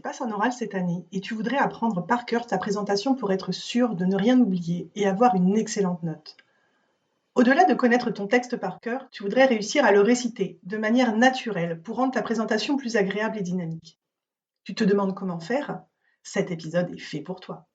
passes un oral cette année et tu voudrais apprendre par cœur ta présentation pour être sûr de ne rien oublier et avoir une excellente note. Au-delà de connaître ton texte par cœur, tu voudrais réussir à le réciter de manière naturelle pour rendre ta présentation plus agréable et dynamique. Tu te demandes comment faire? Cet épisode est fait pour toi.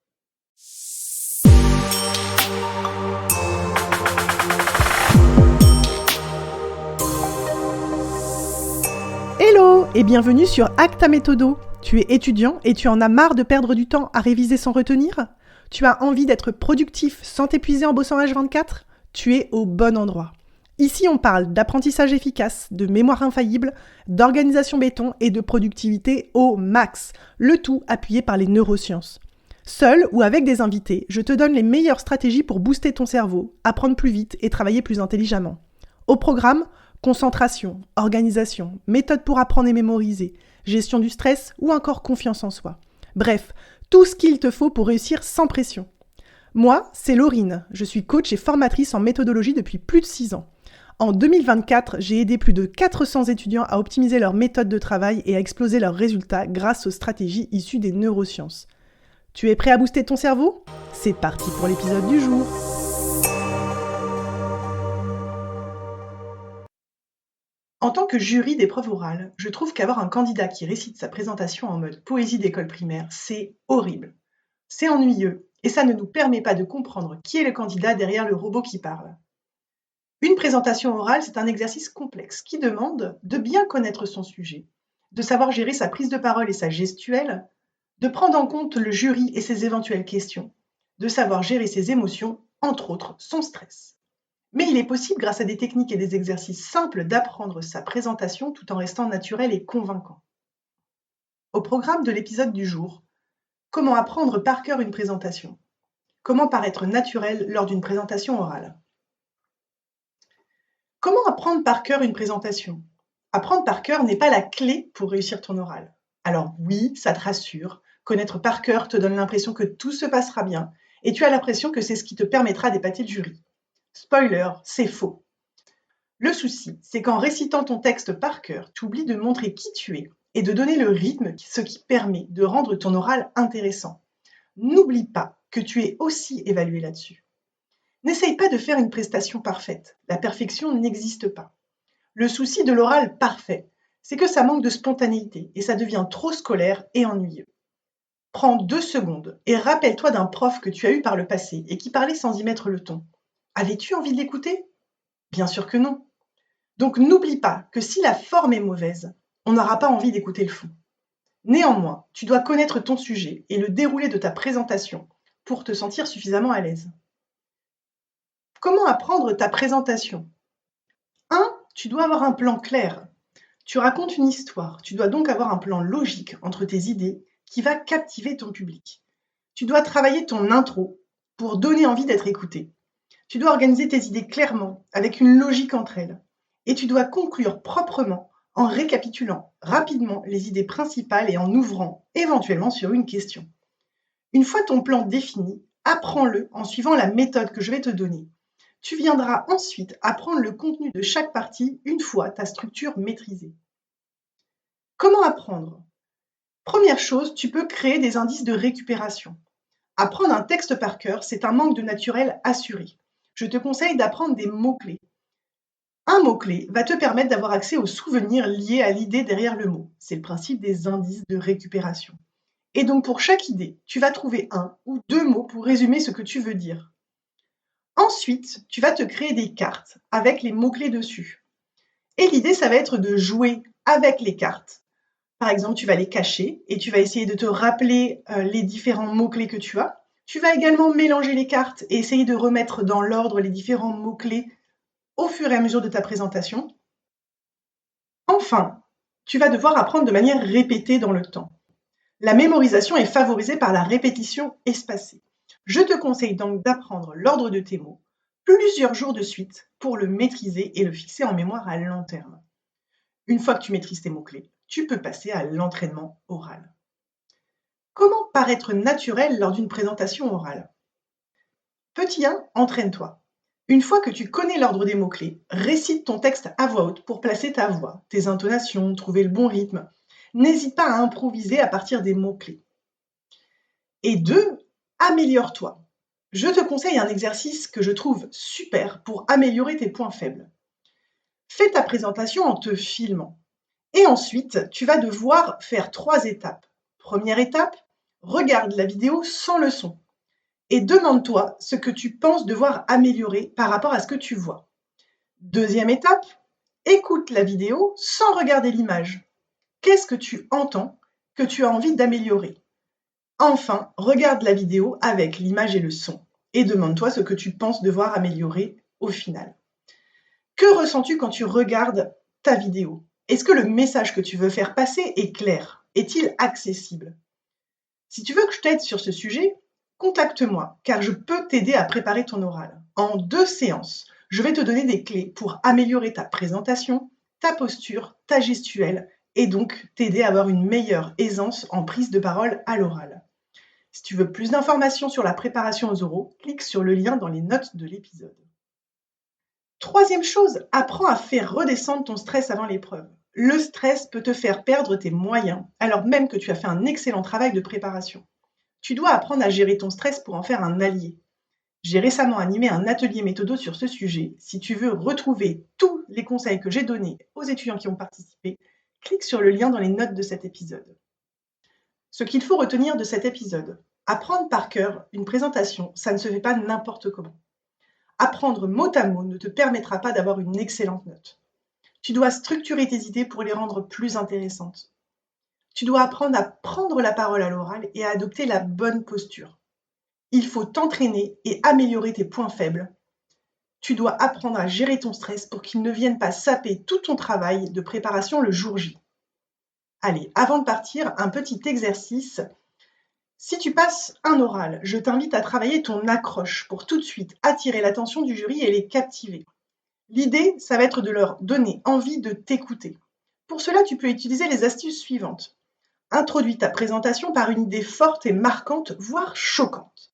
Hello et bienvenue sur Acta Méthodo. Tu es étudiant et tu en as marre de perdre du temps à réviser sans retenir? Tu as envie d'être productif sans t'épuiser en bossant H24? Tu es au bon endroit. Ici, on parle d'apprentissage efficace, de mémoire infaillible, d'organisation béton et de productivité au max. Le tout appuyé par les neurosciences. Seul ou avec des invités, je te donne les meilleures stratégies pour booster ton cerveau, apprendre plus vite et travailler plus intelligemment. Au programme, concentration, organisation, méthode pour apprendre et mémoriser, gestion du stress ou encore confiance en soi. Bref, tout ce qu'il te faut pour réussir sans pression. Moi, c'est Laurine, je suis coach et formatrice en méthodologie depuis plus de 6 ans. En 2024, j'ai aidé plus de 400 étudiants à optimiser leur méthode de travail et à exploser leurs résultats grâce aux stratégies issues des neurosciences. Tu es prêt à booster ton cerveau? C'est parti pour l'épisode du jour. En tant que jury d'épreuve orale, je trouve qu'avoir un candidat qui récite sa présentation en mode poésie d'école primaire, c'est horrible. C'est ennuyeux et ça ne nous permet pas de comprendre qui est le candidat derrière le robot qui parle. Une présentation orale, c'est un exercice complexe qui demande de bien connaître son sujet, de savoir gérer sa prise de parole et sa gestuelle, de prendre en compte le jury et ses éventuelles questions, de savoir gérer ses émotions, entre autres son stress. Mais il est possible, grâce à des techniques et des exercices simples, d'apprendre sa présentation tout en restant naturel et convaincant. Au programme de l'épisode du jour, comment apprendre par cœur une présentation? Comment paraître naturel lors d'une présentation orale? Comment apprendre par cœur une présentation? Apprendre par cœur n'est pas la clé pour réussir ton oral. Alors oui, ça te rassure. Connaître par cœur te donne l'impression que tout se passera bien et tu as l'impression que c'est ce qui te permettra d'épater le jury. Spoiler, c'est faux. Le souci, c'est qu'en récitant ton texte par cœur, tu oublies de montrer qui tu es et de donner le rythme, ce qui permet de rendre ton oral intéressant. N'oublie pas que tu es aussi évalué là-dessus. N'essaye pas de faire une prestation parfaite. La perfection n'existe pas. Le souci de l'oral parfait, c'est que ça manque de spontanéité et ça devient trop scolaire et ennuyeux. Prends 2 secondes et rappelle-toi d'un prof que tu as eu par le passé et qui parlait sans y mettre le ton. Avais-tu envie de l'écouter? Bien sûr que non. Donc n'oublie pas que si la forme est mauvaise, on n'aura pas envie d'écouter le fond. Néanmoins, tu dois connaître ton sujet et le déroulé de ta présentation pour te sentir suffisamment à l'aise. Comment apprendre ta présentation? 1. Tu dois avoir un plan clair. Tu racontes une histoire, tu dois donc avoir un plan logique entre tes idées qui va captiver ton public. Tu dois travailler ton intro pour donner envie d'être écouté. Tu dois organiser tes idées clairement, avec une logique entre elles. Et tu dois conclure proprement en récapitulant rapidement les idées principales et en ouvrant éventuellement sur une question. Une fois ton plan défini, apprends-le en suivant la méthode que je vais te donner. Tu viendras ensuite apprendre le contenu de chaque partie une fois ta structure maîtrisée. Comment apprendre? Première chose, tu peux créer des indices de récupération. Apprendre un texte par cœur, c'est un manque de naturel assuré. Je te conseille d'apprendre des mots-clés. Un mot-clé va te permettre d'avoir accès aux souvenirs liés à l'idée derrière le mot. C'est le principe des indices de récupération. Et donc pour chaque idée, tu vas trouver 1 ou 2 mots pour résumer ce que tu veux dire. Ensuite, tu vas te créer des cartes avec les mots-clés dessus. Et l'idée, ça va être de jouer avec les cartes. Par exemple, tu vas les cacher et tu vas essayer de te rappeler les différents mots-clés que tu as. Tu vas également mélanger les cartes et essayer de remettre dans l'ordre les différents mots-clés au fur et à mesure de ta présentation. Enfin, tu vas devoir apprendre de manière répétée dans le temps. La mémorisation est favorisée par la répétition espacée. Je te conseille donc d'apprendre l'ordre de tes mots plusieurs jours de suite pour le maîtriser et le fixer en mémoire à long terme. Une fois que tu maîtrises tes mots-clés, tu peux passer à l'entraînement oral. Comment paraître naturel lors d'une présentation orale? Petit 1, entraîne-toi. Une fois que tu connais l'ordre des mots-clés, récite ton texte à voix haute pour placer ta voix, tes intonations, trouver le bon rythme. N'hésite pas à improviser à partir des mots-clés. Et 2, améliore-toi. Je te conseille un exercice que je trouve super pour améliorer tes points faibles. Fais ta présentation en te filmant. Et ensuite, tu vas devoir faire 3 étapes. Première étape, regarde la vidéo sans le son. Et demande-toi ce que tu penses devoir améliorer par rapport à ce que tu vois. Deuxième étape, écoute la vidéo sans regarder l'image. Qu'est-ce que tu entends que tu as envie d'améliorer? Enfin, regarde la vidéo avec l'image et le son et demande-toi ce que tu penses devoir améliorer au final. Que ressens-tu quand tu regardes ta vidéo? Est-ce que le message que tu veux faire passer est clair? Est-il accessible? Si tu veux que je t'aide sur ce sujet, contacte-moi car je peux t'aider à préparer ton oral. En 2 séances, je vais te donner des clés pour améliorer ta présentation, ta posture, ta gestuelle et donc t'aider à avoir une meilleure aisance en prise de parole à l'oral. Si tu veux plus d'informations sur la préparation aux oraux, clique sur le lien dans les notes de l'épisode. Troisième chose, apprends à faire redescendre ton stress avant l'épreuve. Le stress peut te faire perdre tes moyens, alors même que tu as fait un excellent travail de préparation. Tu dois apprendre à gérer ton stress pour en faire un allié. J'ai récemment animé un atelier méthodo sur ce sujet. Si tu veux retrouver tous les conseils que j'ai donnés aux étudiants qui ont participé, clique sur le lien dans les notes de cet épisode. Ce qu'il faut retenir de cet épisode, apprendre par cœur une présentation, ça ne se fait pas n'importe comment. Apprendre mot à mot ne te permettra pas d'avoir une excellente note. Tu dois structurer tes idées pour les rendre plus intéressantes. Tu dois apprendre à prendre la parole à l'oral et à adopter la bonne posture. Il faut t'entraîner et améliorer tes points faibles. Tu dois apprendre à gérer ton stress pour qu'il ne vienne pas saper tout ton travail de préparation le jour J. Allez, avant de partir, un petit exercice. Si tu passes un oral, je t'invite à travailler ton accroche pour tout de suite attirer l'attention du jury et les captiver. L'idée, ça va être de leur donner envie de t'écouter. Pour cela, tu peux utiliser les astuces suivantes. Introduis ta présentation par une idée forte et marquante, voire choquante.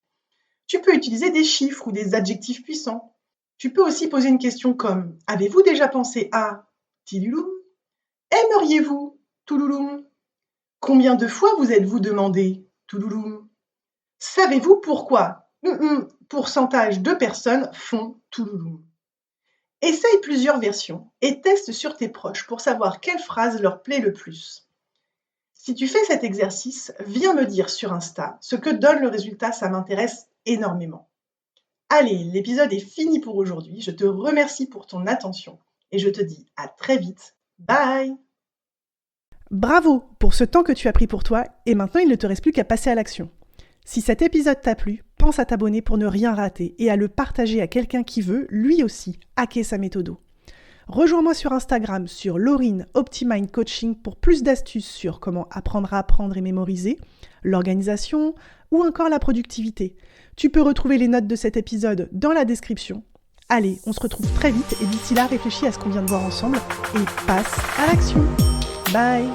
Tu peux utiliser des chiffres ou des adjectifs puissants. Tu peux aussi poser une question comme « Avez-vous déjà pensé à Tilouloum ?»« Aimeriez-vous Toulouloum ?»« Combien de fois vous êtes-vous demandé Toulouloum ?»« Savez-vous pourquoi pourcentage de personnes font Toulouloum ?» Essaye plusieurs versions et teste sur tes proches pour savoir quelle phrase leur plaît le plus. Si tu fais cet exercice, viens me dire sur Insta ce que donne le résultat, ça m'intéresse énormément. Allez, l'épisode est fini pour aujourd'hui. Je te remercie pour ton attention et je te dis à très vite. Bye! Bravo pour ce temps que tu as pris pour toi et maintenant il ne te reste plus qu'à passer à l'action. Si cet épisode t'a plu, pense à t'abonner pour ne rien rater et à le partager à quelqu'un qui veut, lui aussi, hacker sa méthode. Rejoins-moi sur Instagram sur Laurine Optimind Coaching pour plus d'astuces sur comment apprendre à apprendre et mémoriser, l'organisation ou encore la productivité. Tu peux retrouver les notes de cet épisode dans la description. Allez, on se retrouve très vite et d'ici là, réfléchis à ce qu'on vient de voir ensemble et passe à l'action. Bye!